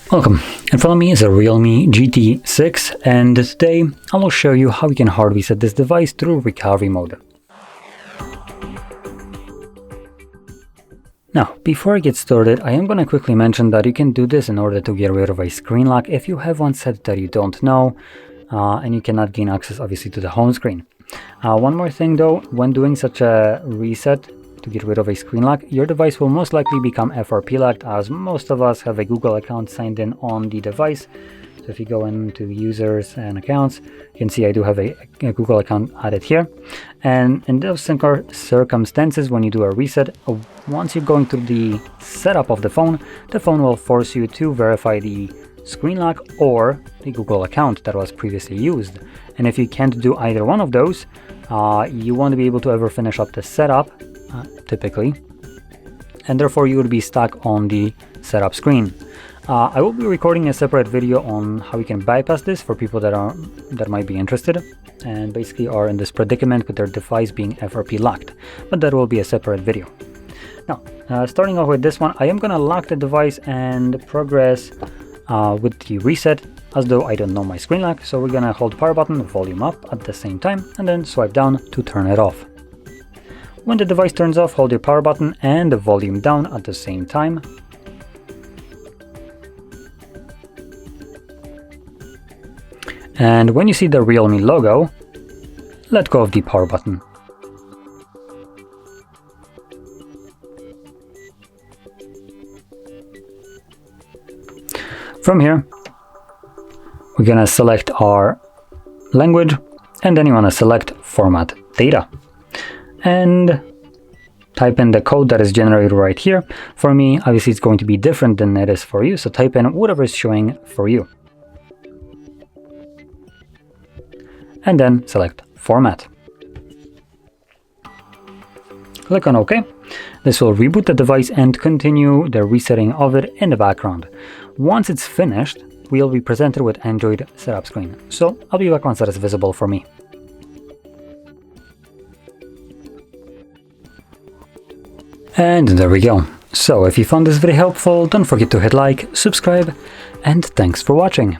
Welcome, in front of me is a REALME GT6 and today I will show you how you can hard reset this device through recovery mode. Now, before I get started, I am going to quickly mention that you can do this in order to get rid of a screen lock if you have one set that you don't know and you cannot gain access obviously to the home screen. One more thing though, when doing such a reset to get rid of a screen lock, your device will most likely become FRP locked, as most of us have a Google account signed in on the device. So if you go into users and accounts, you can see I do have a Google account added here. And in those circumstances, when you do a reset, once you're going through the setup of the phone will force you to verify the screen lock or the Google account that was previously used. And if you can't do either one of those, you won't be able to ever finish up the setup typically, and therefore you would be stuck on the setup screen. I will be recording a separate video on how you can bypass this for people that might be interested and basically are in this predicament with their device being FRP locked, but that will be a separate video. Now, starting off with this one, I am going to lock the device and progress with the reset as though I don't know my screen lock. So we're going to hold power button, volume up at the same time, and then swipe down to turn it off. When the device turns off, hold your power button and the volume down at the same time. And when you see the REALME logo, let go of the power button. From here, we're gonna select our language and then you wanna select format data. And type in the code that is generated right here. For me, obviously it's going to be different than it is for you, so type in whatever is showing for you. And then select format. Click on OK. This will reboot the device and continue the resetting of it in the background. Once it's finished, we'll be presented with Android setup screen. So I'll be back once that is visible for me. And there we go. So if you found this video helpful, don't forget to hit like, subscribe, and thanks for watching.